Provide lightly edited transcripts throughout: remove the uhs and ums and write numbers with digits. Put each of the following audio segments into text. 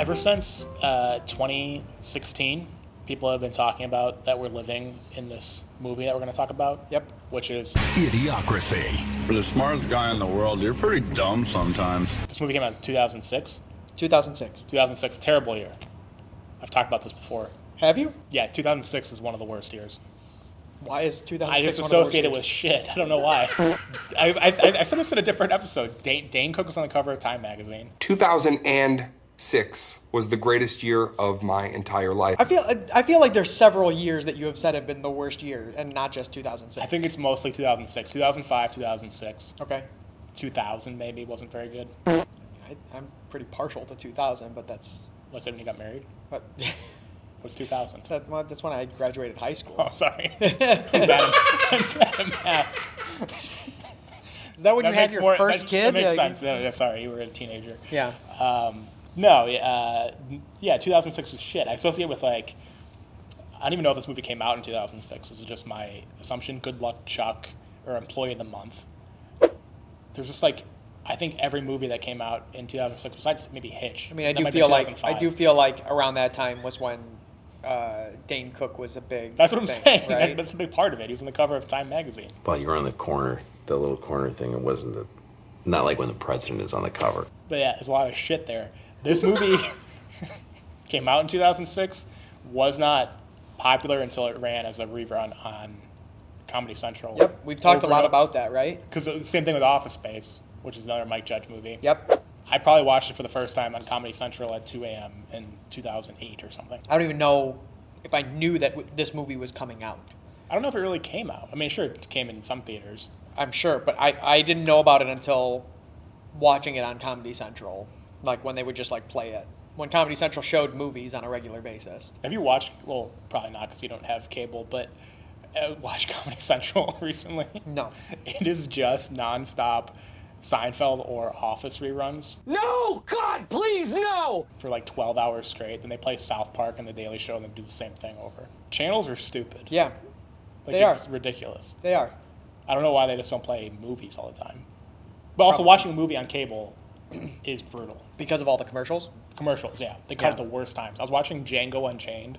Ever since 2016, people have been talking about that we're living in this movie that we're going to talk about. Yep. Which is Idiocracy. For the smartest guy in the world, you're pretty dumb sometimes. This movie came out in 2006. 2006. 2006, terrible year. I've talked about this before. Have you? Yeah, 2006 is one of the worst years. Why is 2006 I just one of the worst associate it years? with shit. I don't know why. I said this in a different episode. Dane Cook was on the cover of Time magazine. 2006 was the greatest year of my entire life. I feel like there's several years that you have said have been the worst year, and not just 2006. I think it's mostly 2006. 2005, 2006. Okay. 2000 maybe wasn't very good. I'm pretty partial to 2000, but that's... What's it when you got married? But What's 2000? that's when I graduated high school. Oh, sorry. I'm bad at math. Is that when you had your first kid? That makes sense. No, sorry, you were a teenager. Yeah. Yeah, 2006 is shit. I associate with, like, I don't even know if this movie came out in 2006. This is just my assumption. Good Luck Chuck or Employee of the Month. There's just, like, I think every movie that came out in 2006, besides maybe Hitch. I mean, I That do might be feel like 2005. around that time was when Dane Cook was a big. That's what I'm thing, saying. Right? That's a big part of it. He was on the cover of Time magazine. Well, you were on the corner, the little corner thing. It wasn't not like when the president is on the cover. But yeah, there's a lot of shit there. This movie came out in 2006, was not popular until it ran as a rerun on Comedy Central. Yep, we've talked a lot about that, right? Because same thing with Office Space, which is another Mike Judge movie. Yep. I probably watched it for the first time on Comedy Central at 2 a.m. in 2008 or something. I don't even know if I knew that this movie was coming out. I don't know if it really came out. I mean, sure, it came in some theaters. I'm sure, but I didn't know about it until watching it on Comedy Central, like when they would just like play it. When Comedy Central showed movies on a regular basis. Have you watched, well, probably not because you don't have cable, but watched Comedy Central recently? No. It is just nonstop Seinfeld or Office reruns No! God, please, no! for like 12 hours straight. Then they play South Park and The Daily Show and then do the same thing over. Channels are stupid. Yeah, Like, they it's are. ridiculous. They are. I don't know why they just don't play movies all the time. But also, watching a movie on cable is brutal. Because of all the commercials? Commercials, yeah. They cut at the worst times. I was watching Django Unchained.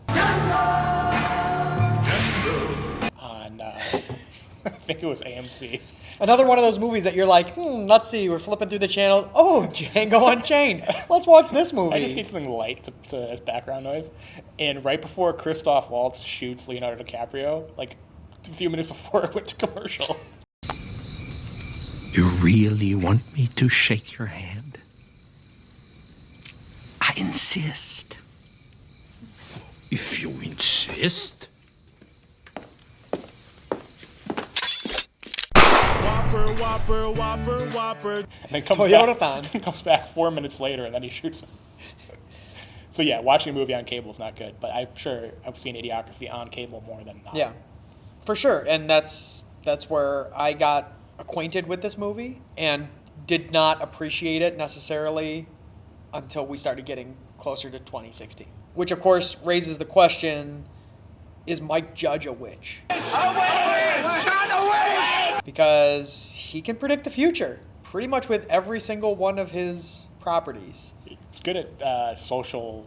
On, I think it was AMC. Another one of those movies that you're like, let's see, we're flipping through the channel. Oh, Django Unchained. Let's watch this movie. I just need something light as background noise. And right before Christoph Waltz shoots Leonardo DiCaprio, like a few minutes before it went to commercial. You really want me to shake your hand? I insist. If you insist. Whopper. And then comes Toyotathon. comes back 4 minutes later, and then he shoots him. So yeah, watching a movie on cable is not good, but I'm sure I've seen Idiocracy on cable more than not. Yeah, for sure. And that's where I got acquainted with this movie and did not appreciate it necessarily until we started getting closer to 2016. Which, of course, raises the question, is Mike Judge a witch? Because he can predict the future pretty much with every single one of his properties. It's good at social,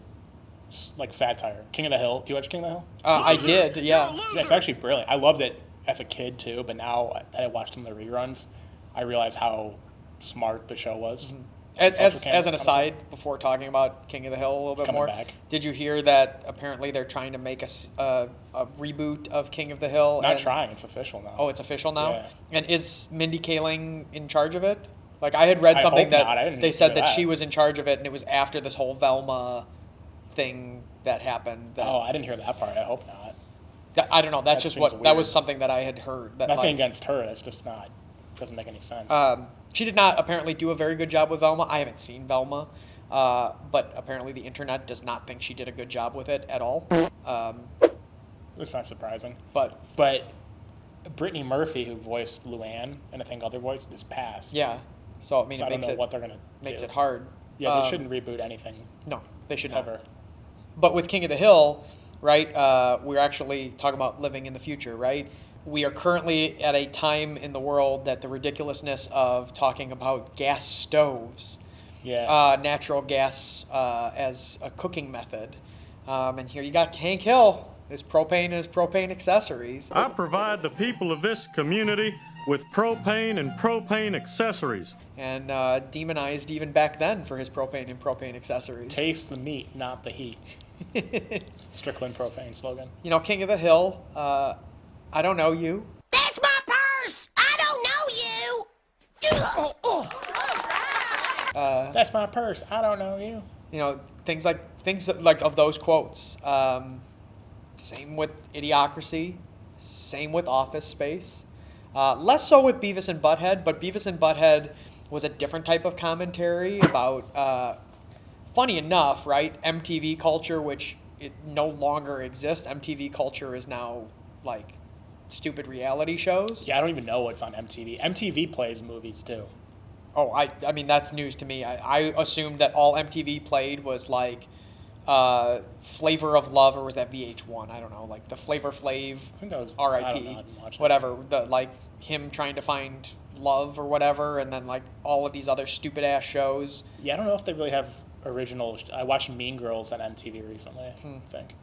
like, satire. King of the Hill. Do you watch King of the Hill? I did, yeah. It's actually brilliant. I loved it as a kid, too, but now that I watched some of the reruns, I realize how smart the show was. As an aside, before talking about King of the Hill a little bit coming more, back. Did you hear that apparently they're trying to make a reboot of King of the Hill? Not trying. It's official now. Oh, it's official now? Yeah. And is Mindy Kaling in charge of it? Like, I had read I something hope that not. I didn't they said hear that that. she was in charge of it, and it was after this whole Velma thing that happened. That, Oh, I didn't hear that part. I hope not. I don't know. That's That just seems that weird. was something that I had heard. That, Nothing like, against her. That's just not. Doesn't make any sense. She did not apparently do a very good job with Velma. I haven't seen Velma, but apparently the internet does not think she did a good job with it at all. It's not surprising. But Brittany Murphy, who voiced Luann, and I think other voices, passed. yeah, so I mean, So it I don't makes know it what they're gonna makes do. it hard. Yeah, they shouldn't reboot anything No, they should not. ever. But with King of the Hill, right? We're actually talking about living in the future, right? We are currently at a time in the world that the ridiculousness of talking about gas stoves natural gas as a cooking method. And here you got Hank Hill, his propane and his propane accessories. I provide the people of this community with propane and propane accessories. And demonized even back then for his propane and propane accessories. Taste the meat, not the heat. Strickland propane slogan. You know, King of the Hill, I don't know you. That's my purse! I don't know you! That's my purse. I don't know you. You know, things like of those quotes. Same with Idiocracy. Same with Office Space. Less so with Beavis and Butthead, but Beavis and Butthead was a different type of commentary about, funny enough, right? MTV culture, which it no longer exists. MTV culture is now like stupid reality shows. Yeah, I don't even know what's on MTV. MTV plays movies too. Oh, I mean, that's news to me. I assumed that all MTV played was like Flavor of Love, or was that VH1? I don't know, like the Flavor Flav, I think that was R.I.P. I don't know, I didn't watch it. Whatever, the like him trying to find love or whatever, and then like all of these other stupid ass shows. Yeah, I don't know if they really have original. I watched Mean Girls on MTV recently. I think.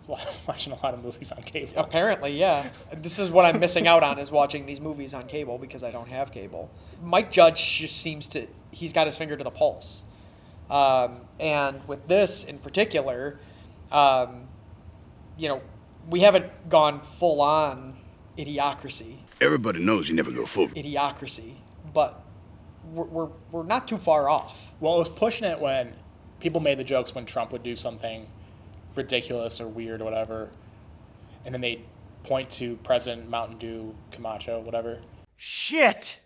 I was watching a lot of movies on cable. Apparently, yeah. This is what I'm missing out on, is watching these movies on cable because I don't have cable. Mike Judge just seems to, he's got his finger to the pulse. And with this in particular, you know, we haven't gone full on Idiocracy. Everybody knows you never go full. Idiocracy, but we're not too far off. Well, it was pushing it when people made the jokes when Trump would do something ridiculous or weird or whatever, and then they point to President Mountain Dew Camacho, whatever. Shit!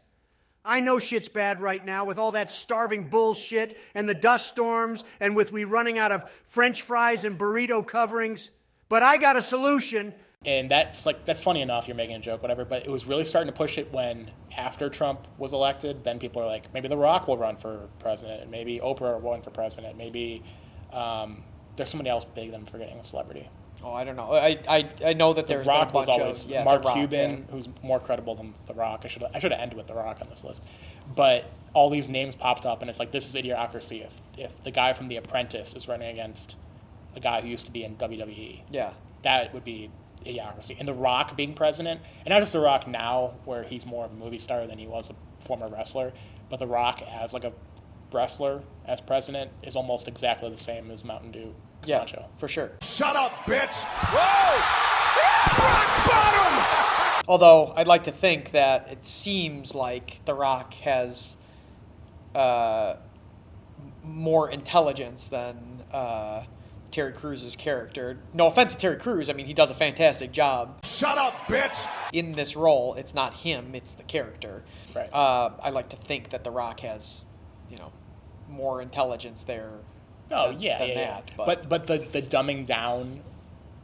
I know shit's bad right now with all that starving bullshit and the dust storms and with we running out of French fries and burrito coverings, but I got a solution. And that's funny enough, you're making a joke, whatever, but it was really starting to push it when after Trump was elected, then people are like, maybe The Rock will run for president, and maybe Oprah will run for president, maybe there's somebody else big that I'm forgetting, a celebrity. Oh, I don't know. I know that there's The Rock been a bunch was always of Mark The Rock, Cuban, who's more credible than The Rock. I should have ended with The Rock on this list, but all these names popped up, and it's like, this is Idiocracy. If the guy from The Apprentice is running against a guy who used to be in WWE, Yeah. that would be Idiocracy. And The Rock being president, and not just The Rock now, where he's more of a movie star than he was a former wrestler, but The Rock as like a wrestler as president is almost exactly the same as Mountain Dew Camacho. Yeah, for sure. Shut up, bitch! Although I'd like to think that it seems like The Rock has more intelligence than Terry Crews's character. No offense to Terry Crews, I mean, he does a fantastic job. Shut up, bitch! In this role, it's not him, it's the character. Right. I like to think that The Rock has, you know, more intelligence there. Oh, than yeah. that. But the dumbing down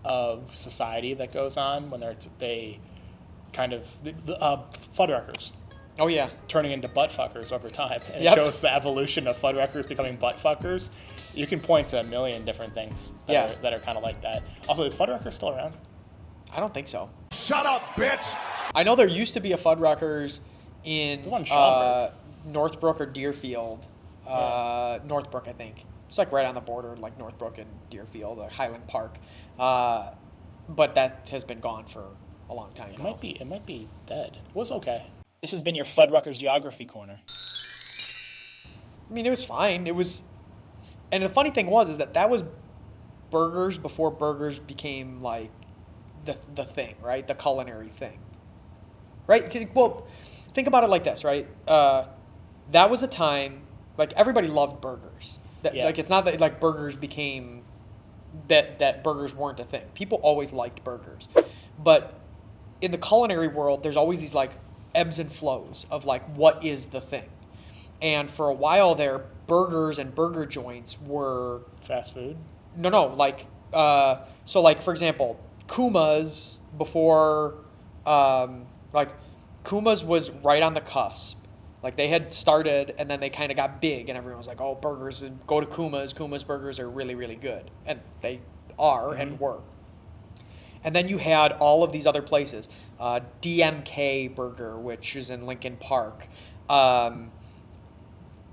of society that goes on when they kind of Fuddruckers Oh yeah. turning into butt fuckers over time. And Yep. It shows the evolution of Fuddruckers becoming butt fuckers. You can point to a million different things that are kind of like that. Also, is Fuddruckers still around? I don't think so. Shut up, bitch! I know there used to be a Fuddruckers in The one in Schaumburg. Northbrook or Deerfield. Northbrook, I think. It's like right on the border, like Northbrook and Deerfield, or Highland Park. But that has been gone for a long time now. It might be dead. It was okay. This has been your Fuddruckers Geography Corner. I mean, it was fine. It was, and the funny thing is that was burgers before burgers became like the thing, right? The culinary thing, right? 'Cause, well, think about it like this, right? That was a time like everybody loved burgers. Yeah. Like it's not that like burgers became that burgers weren't a thing. People always liked burgers, but in the culinary world, there's always these like ebbs and flows of like what is the thing. And for a while there, burgers and burger joints were Fast food? no, like so like for example, Kuma's before like Kuma's was right on the cusp. Like they had started and then they kind of got big and everyone was like, "Oh, burgers, go to Kuma's. Kuma's burgers are really really good." And they are and were. And then you had all of these other places, DMK Burger, which is in Lincoln Park.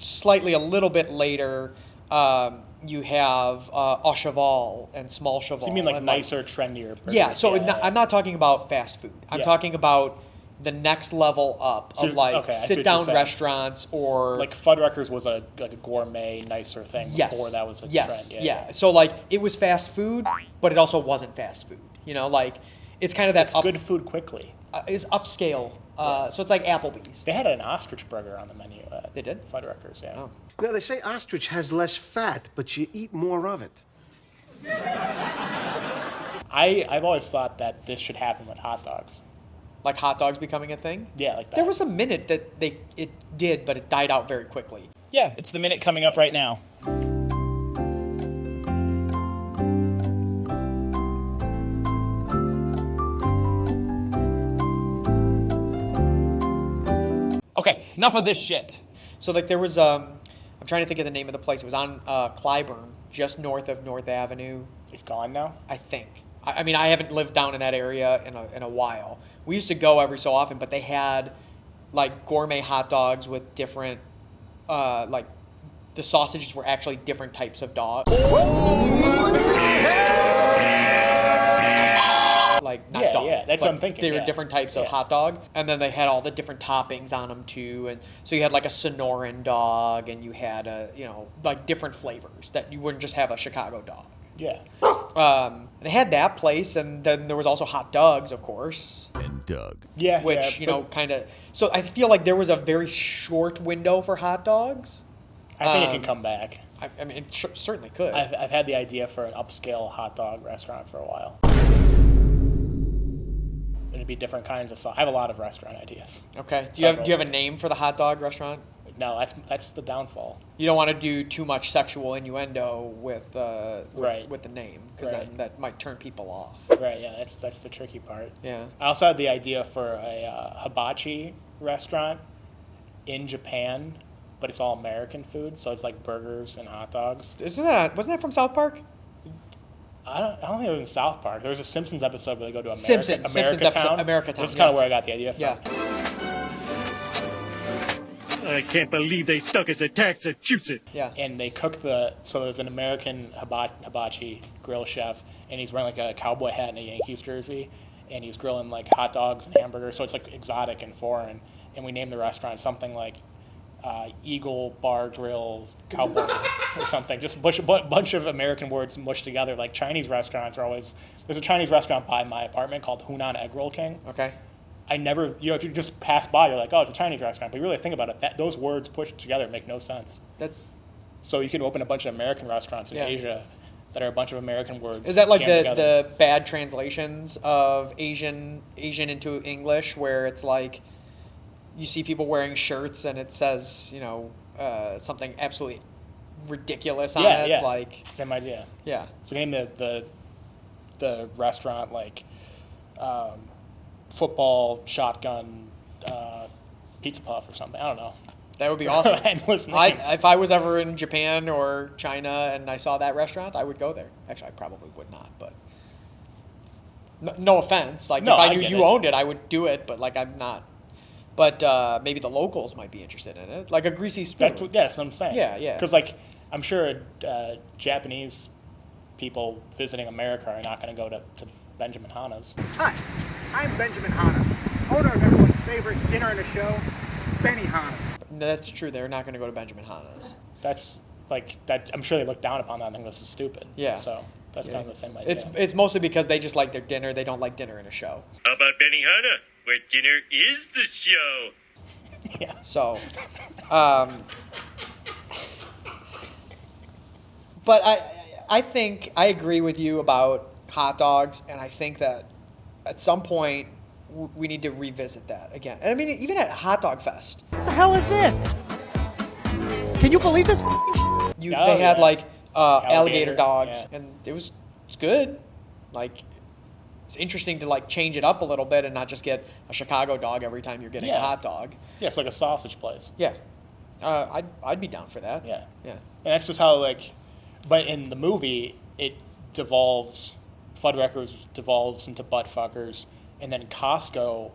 slightly a little bit later, you have au cheval and small cheval. So you mean like and nicer, trendier burgers? Yeah, so I'm not talking about fast food. I'm talking about the next level up of sit-down restaurants or... Like Fuddruckers was a gourmet, nicer thing before that was a trend. Yeah. So like it was fast food, but it also wasn't fast food. You know, like it's kind of that... It's good food quickly. It's upscale. So it's like Applebee's. They had an ostrich burger on the menu at They did? Fuddruckers, yeah. Oh. You know, they say ostrich has less fat, but you eat more of it. I've always thought that this should happen with hot dogs. Like hot dogs becoming a thing? Yeah, like that. There was a minute that it did, but it died out very quickly. Yeah, it's the minute coming up right now. Okay, enough of this shit. So like there was I'm trying to think of the name of the place. It was on Clybourne, just north of North Avenue. It's gone now? I think. I mean, I haven't lived down in that area in a while. We used to go every so often, but they had like gourmet hot dogs with different, like the sausages were actually different types of dog. Like not dog. Yeah, that's what I'm thinking. They were different types of hot dog, and then they had all the different toppings on them too, and so you had like a Sonoran dog, and you had like different flavors that you wouldn't just have a Chicago dog. Yeah. They had that place, and then there was also Hot Doug's, of course. And Doug. Yeah. Which, kind of... So I feel like there was a very short window for hot dogs. I think it can come back. I mean, it certainly could. I've had the idea for an upscale hot dog restaurant for a while. It'd be different kinds of sauce. I have a lot of restaurant ideas. Okay. Do you have a name for the hot dog restaurant? No, that's the downfall. You don't want to do too much sexual innuendo with the name, because that might turn people off. Right. Yeah. That's the tricky part. Yeah. I also had the idea for a hibachi restaurant in Japan, but it's all American food, so it's like burgers and hot dogs. Wasn't that from South Park? I don't think it was in South Park. There was a Simpsons episode where they go to Simpsons episode, America Town. That's kind of where I got the idea from. Yeah. I can't believe they stuck us at Massachusetts. Yeah. And they cooked so there's an American hibachi grill chef, and he's wearing like a cowboy hat and a Yankees jersey, and he's grilling like hot dogs and hamburgers, so it's like exotic and foreign. And we named the restaurant something like Eagle Bar Grill Cowboy or something. Just a bunch of American words mushed together. Like Chinese restaurants are always... There's a Chinese restaurant by my apartment called Hunan Egg Roll King. Okay. I never, if you just pass by, you're like, oh, it's a Chinese restaurant. But you really think about it, those words pushed together make no sense. So you can open a bunch of American restaurants in Asia that are a bunch of American words. Is that like the bad translations of Asian into English, where it's like you see people wearing shirts and it says, something absolutely ridiculous on it? It's like... Same idea. Yeah. So we named the restaurant like... football shotgun pizza puff or something. I don't know. That would be awesome. Endless names. If I was ever in Japan or China and I saw that restaurant, I would go there. Actually, I probably would not, but no offense. Like if I knew you owned it, I would do it. But like I'm not. But maybe the locals might be interested in it, like a greasy spoon. That's what I'm saying. Yeah. Because like I'm sure Japanese people visiting America are not going to go to Benjamin Hanna's. Hi, I'm Benjamin Hanna, owner of everyone's favorite dinner and a show, Benny Hanna. No, that's true. They're not going to go to Benjamin Hanna's. That's like that. I'm sure they look down upon that and think this is stupid. Yeah. So that's kind of the same idea. It's mostly because they just like their dinner. They don't like dinner in a show. How about Benny Hanna, where dinner is the show? Yeah. So, but I think I agree with you about hot dogs, and I think that at some point we need to revisit that again. And I mean, even at Hot Dog Fest. What the hell is this? Can you believe this? They had like alligator dogs, and it's good. Like it's interesting to like change it up a little bit and not just get a Chicago dog every time you're getting a hot dog. Yeah, it's like a sausage place. Yeah, I'd be down for that. Yeah. Yeah. And that's just how but in the movie it devolves. Fuddruckers devolves into butt fuckers, and then Costco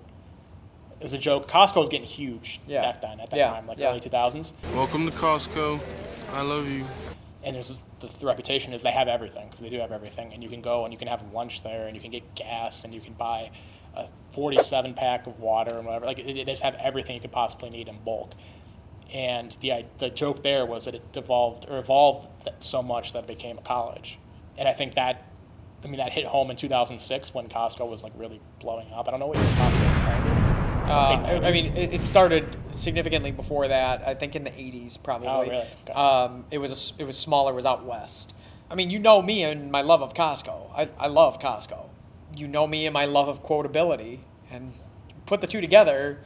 It was a joke. Costco was getting huge back then, at that time, like early 2000s. Welcome to Costco. I love you. And the reputation is they have everything, because they do have everything. And you can go and you can have lunch there, and you can get gas, and you can buy a 47-pack of water and whatever. Like, they just have everything you could possibly need in bulk. And the joke there was that it evolved so much that it became a college. And I think that hit home in 2006 when Costco was like really blowing up. I don't know what year Costco started. It started significantly before that. I think in the 80s, probably. Oh, really? Okay. It was smaller. It was out west. I mean, you know me and my love of Costco. I love Costco. You know me and my love of quotability, and put the two together,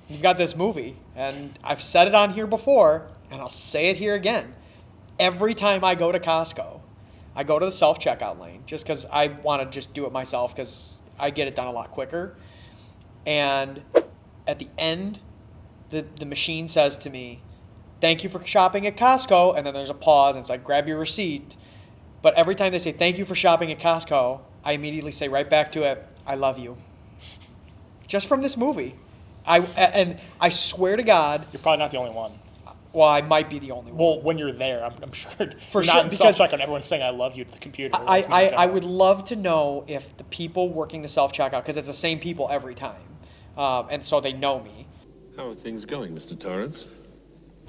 you've got this movie. And I've said it on here before, and I'll say it here again. Every time I go to Costco, I go to the self-checkout lane just because I want to just do it myself because I get it done a lot quicker. And at the end, the machine says to me, "Thank you for shopping at Costco." And then there's a pause, and it's like, "Grab your receipt." But every time they say, "Thank you for shopping at Costco," I immediately say right back to it, "I love you." Just from this movie. And I swear to God. You're probably not the only one. Well, I might be the only one. Well, when you're there, I'm sure. For you're sure, not in self-checkout, everyone's saying "I love you" to the computer. I would love to know if the people working the self-checkout, because it's the same people every time, and so they know me. How are things going, Mr. Torrance?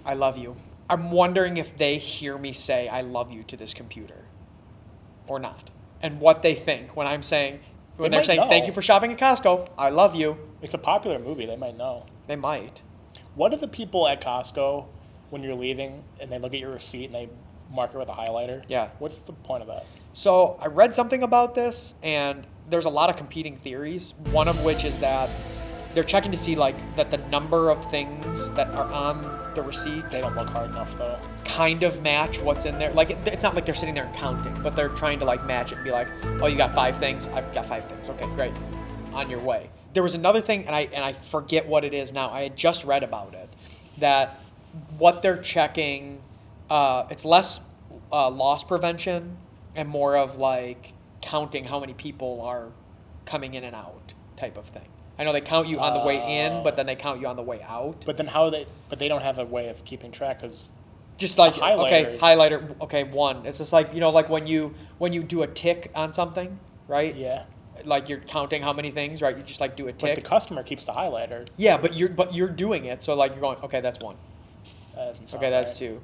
I love you. I'm wondering if they hear me say "I love you" to this computer, or not, and what they think when I'm saying they're saying "Thank you for shopping at Costco." I love you. It's a popular movie. They might know. They might. What do the people at Costco, when you're leaving and they look at your receipt and they mark it with a highlighter? Yeah. What's the point of that? So I read something about this, and there's a lot of competing theories. One of which is that they're checking to see that the number of things that are on the receipt, they don't look hard enough though, kind of match what's in there. Like it's not like they're sitting there and counting, but they're trying to match it and be like, "Oh, you got 5 things. I've got 5 things. Okay, great. On your way." There was another thing, and I forget what it is now. I had just read about it, that what they're checking, it's less loss prevention and more of counting how many people are coming in and out type of thing. I know they count you on the way in, but then they count you on the way out. But then but they don't have a way of keeping track, because just highlighter. Okay, 1. It's just when you do a tick on something, right? Yeah. Like you're counting how many things, right? You just do a tick. But the customer keeps the highlighter. Yeah, but you're doing it, so you're going, okay, that's 1. Okay, that's 2.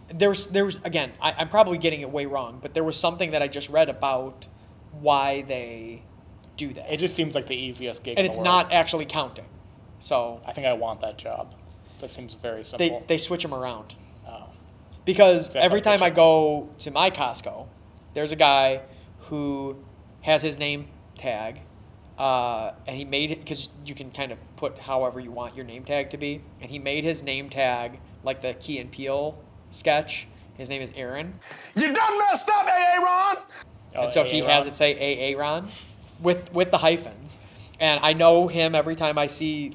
There was again, I'm probably getting it way wrong, but there was something that I just read about why they do that. It just seems like the easiest gig. And it's not actually counting. So I think I want that job. That seems very simple. They switch them around. Oh. Because every time I go to my Costco, there's a guy who has his name tag, and he made it, because you can kind of put however you want your name tag to be, and he made his name tag like the Key and Peele sketch. His name is Aaron. You done messed up, AA Ron! And so he has it say AA Ron with the hyphens. And I know him every time I see,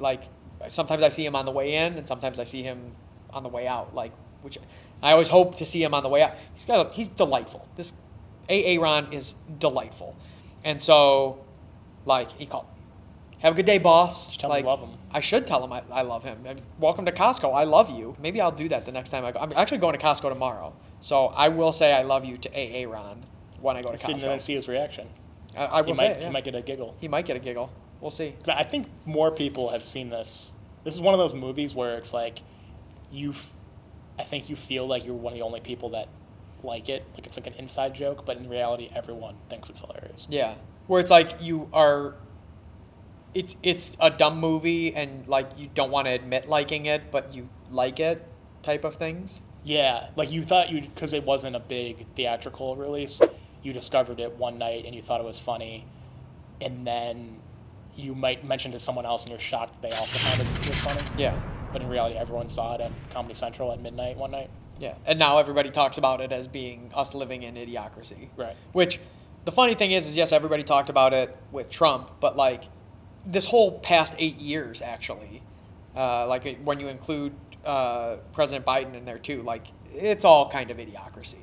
sometimes I see him on the way in, and sometimes I see him on the way out, which I always hope to see him on the way out. He's delightful. This AA Ron is delightful. And so, he called, "Have a good day, boss." Just tell him you love him. I should tell him I love him. Welcome to Costco. I love you. Maybe I'll do that the next time I go. I'm actually going to Costco tomorrow. So I will say I love you to AA Ron when I go to Costco. And then see his reaction. I will say it, yeah. He might get a giggle. He might get a giggle. We'll see. I think more people have seen this. This is one of those movies where it's I think you feel like you're one of the only people that like it. It's like an inside joke, but in reality, everyone thinks it's hilarious. Yeah. Where it's it's a dumb movie, and you don't want to admit liking it, but you like it type of things. Yeah. You thought because it wasn't a big theatrical release, you discovered it one night and you thought it was funny, and then you might mention to someone else and you're shocked that they also found it was funny. Yeah. But in reality, everyone saw it at Comedy Central at midnight one night. Yeah. And now everybody talks about it as being us living in Idiocracy. Right. Which, the funny thing is yes, everybody talked about it with Trump, but this whole past 8 years, actually, when you include President Biden in there too, it's all kind of Idiocracy.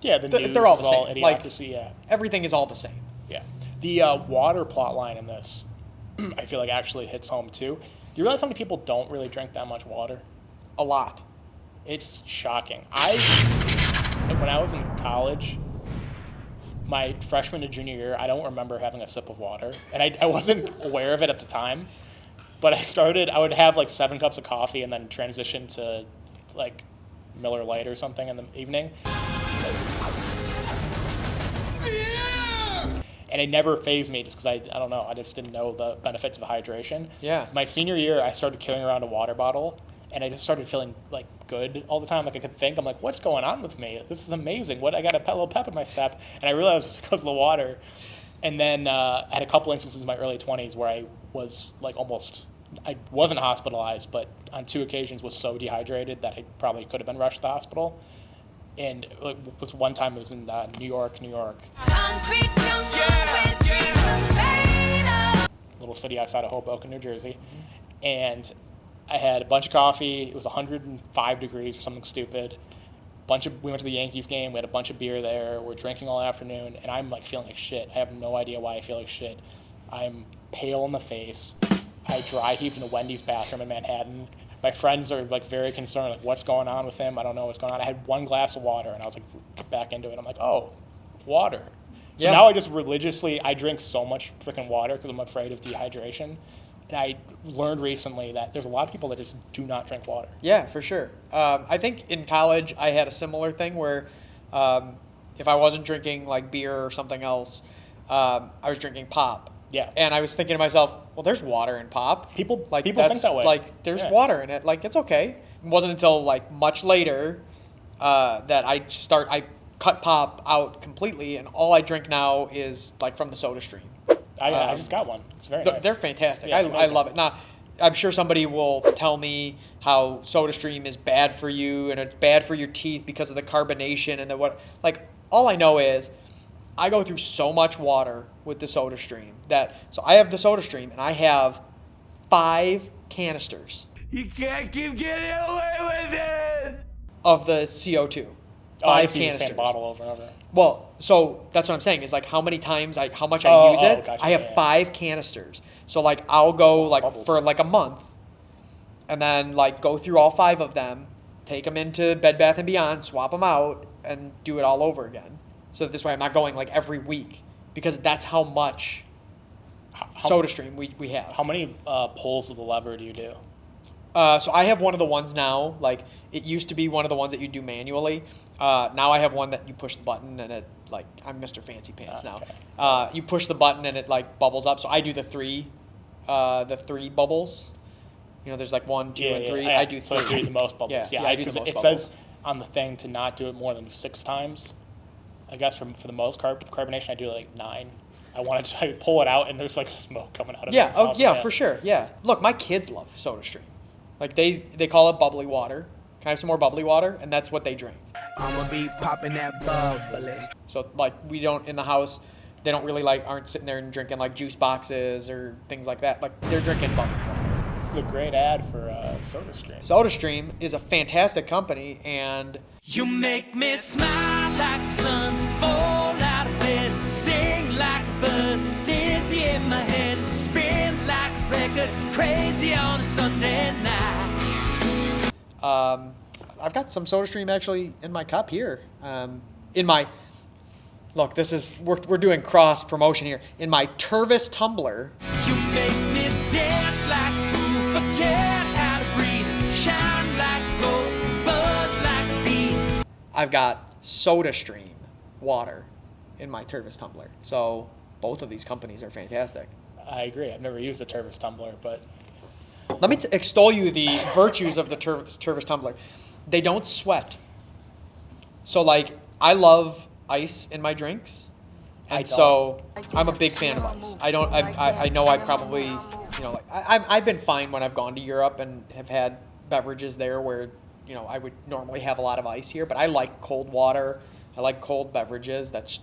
Yeah, the news they're all the is same. all Idiocracy, yeah. Everything is all the same. Yeah. The water plot line in this, I feel actually hits home too. You realize how many people don't really drink that much water? A lot. It's shocking. When I was in college, my freshman and junior year, I don't remember having a sip of water. And I wasn't aware of it at the time. But I would have like 7 cups of coffee and then transition to like Miller Lite or something in the evening. And it never fazed me just because I don't know, I just didn't know the benefits of hydration. Yeah. My senior year, I started carrying around a water bottle, and I just started feeling like good all the time. Like I could think, I'm like, what's going on with me? This is amazing. I got a little pep in my step, and I realized it was because of the water. And then I had a couple instances in my early 20s where I was like I wasn't hospitalized, but on 2 occasions was so dehydrated that I probably could have been rushed to the hospital. And this one time it was in New York. Little city outside of Hoboken, New Jersey. And I had a bunch of coffee. It was 105 degrees or something stupid. We went to the Yankees game. We had a bunch of beer there. We're drinking all afternoon, and I'm like feeling like shit. I have no idea why I feel like shit. I'm pale in the face. I dry heaved in a Wendy's bathroom in Manhattan. My friends are like very concerned, like what's going on with him? I don't know what's going on. I had 1 glass of water, and I was like back into it. I'm like, oh, water. So now I just I drink so much freaking water because I'm afraid of dehydration. And I learned recently that there's a lot of people that just do not drink water. Yeah, for sure. I think in college I had a similar thing where if I wasn't drinking like beer or something else, I was drinking pop. Yeah. And I was thinking to myself, well, there's water in pop. People think that way. Like, there's water in it. Like, it's okay. It wasn't until like much later that I cut pop out completely, and all I drink now is like from the Soda Stream. I just got one. It's very nice. They're fantastic. Yeah, I love it. Now, I'm sure somebody will tell me how Soda Stream is bad for you and it's bad for your teeth because of the carbonation and the what. Like, all I know is I go through so much water with the Soda Stream so I have the Soda Stream and I have 5 canisters. You can't keep getting away with it! Of the CO2. 5 canisters. The same bottle over and over. Well, so that's what I'm saying is like how much I use it. Gotcha, I have 5 canisters. So like I'll go like for like a month and then like go through all 5 of them, take them into Bed Bath & Beyond, swap them out, and do it all over again. So this way I'm not going like every week because that's how much Soda Stream we have. How many pulls of the lever do you do? So I have one of the ones now. Like it used to be one of the ones that you do manually. Now I have one that you push the button and it like I'm Mr. Fancy Pants now. Okay. You push the button and it like bubbles up. So I do the three bubbles. You know, there's like 1, 2, and 3. Yeah. I do 3. So you do the most bubbles. Yeah, I do the most it bubbles. says on the thing to not do it more than 6 times. I guess for the most carbonation, I do like 9. I pull it out and there's like smoke coming out of it. Yeah, for sure. Yeah. Look, my kids love Soda Stream. Like they call it bubbly water. Can I have some more bubbly water? And that's what they drink. I'ma be popping that bubbly. So like we don't in the house, they don't really aren't sitting there and drinking like juice boxes or things like that. Like they're drinking bubbly water. This is a great ad for Soda Stream. Soda Stream is a fantastic company, and you make me smile like the sun, fall out of bed, sing like a bird, dizzy in my head, spin like a record, crazy on a Sunday night. I've got some Soda Stream actually in my cup here. Look, this is we're doing cross promotion here. In my Tervis tumbler. You make me dance like a fool, forget how to breathe, shine like gold, buzz like a bee. I've got Soda Stream water in my Tervis tumbler. So both of these companies are fantastic. I agree. I've never used a Tervis tumbler, but let me extol you the virtues of the Tervis tumbler. They don't sweat. So like I love ice in my drinks, and so I'm a big fan of ice. I know I probably I've been fine when I've gone to Europe and have had beverages there where I would normally have a lot of ice here, but I like cold water. I like cold beverages. That's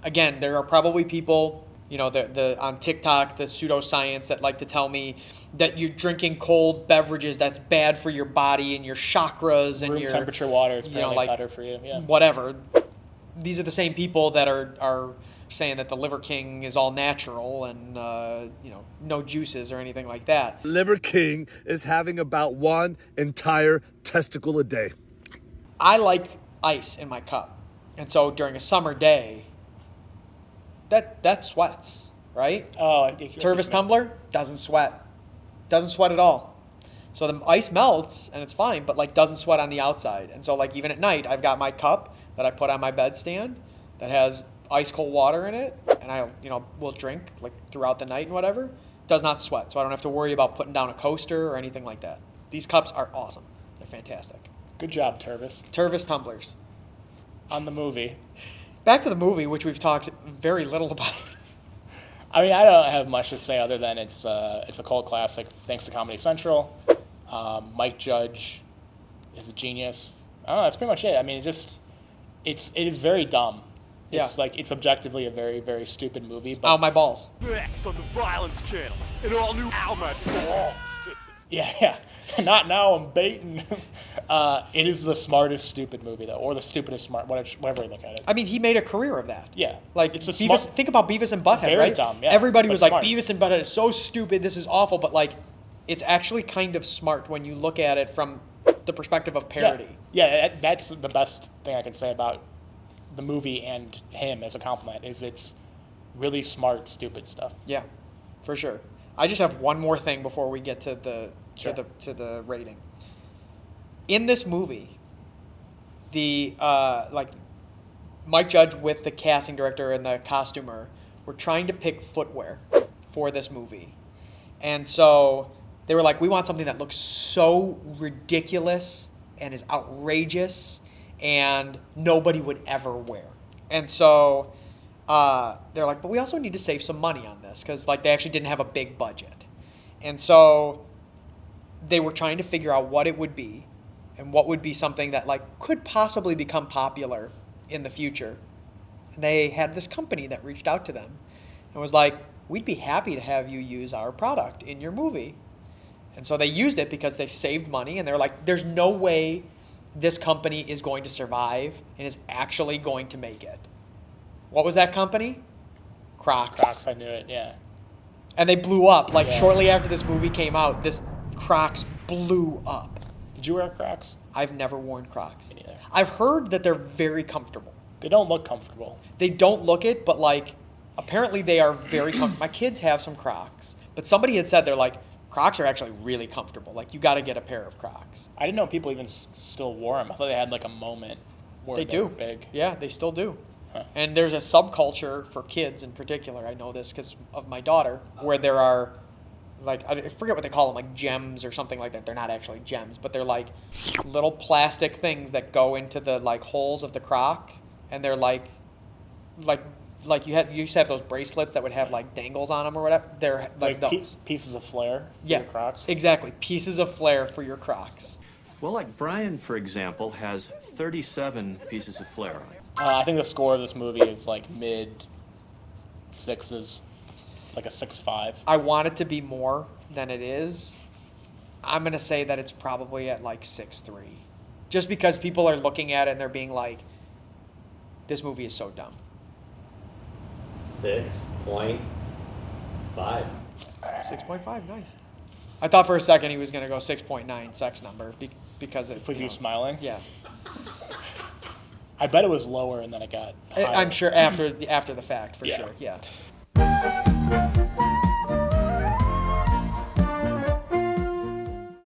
again, there are probably people on TikTok, the pseudoscience that like to tell me that you're drinking cold beverages that's bad for your body and your chakras and room your temperature water is apparently better for you. Yeah. Whatever. these are the same people that are saying that the Liver King is all natural and no juices or anything like that. Liver King is having about 1 entire testicle a day. I like ice in my cup, and so during a summer day, that sweats, right? Oh, Tervis tumbler doesn't sweat at all. So the ice melts and it's fine, but like doesn't sweat on the outside. And so like even at night, I've got my cup that I put on my bedstand that has ice cold water in it, and I will drink like throughout the night and whatever. Does not sweat, so I don't have to worry about putting down a coaster or anything like that. These cups are awesome. They're fantastic. Good job, Tervis. Tervis tumblers. On the movie. Back to the movie, which we've talked very little about. I mean, I don't have much to say other than it's a cult classic thanks to Comedy Central. Mike Judge is a genius. I don't know, that's pretty much it. I mean, it is very dumb. It's like, it's objectively a very, very stupid movie. But Ow, my balls. Next on the Violence Channel, an all-new Ow, my balls. Yeah. Not now, I'm baiting. It is the smartest stupid movie, though, or the stupidest smart, whatever you look at it. I mean, he made a career of that. Yeah. Like, it's a think about Beavis and Butthead, very right? dumb, yeah, Everybody but was like, smart. Beavis and Butthead is so stupid, this is awful, but like, it's actually kind of smart when you look at it from the perspective of parody. Yeah, that's the best thing I can say about the movie and him as a compliment, is it's really smart, stupid stuff. Yeah, for sure. I just have one more thing before we get to the rating. In this movie, the Mike Judge with the casting director and the costumer were trying to pick footwear for this movie. And so they were like, we want something that looks so ridiculous and is outrageous and nobody would ever wear. And so they're like, but we also need to save some money on this because like they actually didn't have a big budget. And so they were trying to figure out what it would be and what would be something that like could possibly become popular in the future. And they had this company that reached out to them and was like, we'd be happy to have you use our product in your movie. And so they used it because they saved money, and they're like, there's no way this company is going to survive and is actually going to make it. What was that company? Crocs. Crocs, I knew it, yeah. And they blew up. Like, shortly after this movie came out, this Crocs blew up. Did you wear Crocs? I've never worn Crocs. Me neither. I've heard that they're very comfortable. They don't look comfortable. They don't look it, but like, apparently they are very comfortable. My kids have some Crocs, but somebody had said they're like, Crocs are actually really comfortable. Like, you got to get a pair of Crocs. I didn't know people even still wore them. I thought they had like a moment where they do. Were big. Yeah, they still do. Huh. And there's a subculture for kids in particular. I know this because of my daughter, where there are, like, I forget what they call them, like gems or something like that. They're not actually gems, but they're like little plastic things that go into the like holes of the Croc, and they're like you used to have those bracelets that would have like dangles on them or whatever. They're like those pieces of flair. Yeah, for your Crocs. Exactly, pieces of flair for your Crocs. Well, like Brian, for example, has 37 pieces of flair on it. I think the score of this movie is like mid sixes, like a 6.5. I want it to be more than it is. I'm gonna say that it's probably at like 6.3, just because people are looking at it and they're being like, "This movie is so dumb." 6.5. 6.5, nice. I thought for a second he was gonna go 6.9 sex number because it. With you smiling. Yeah. I bet it was lower and then it got higher. I'm sure after the fact, for sure. Yeah.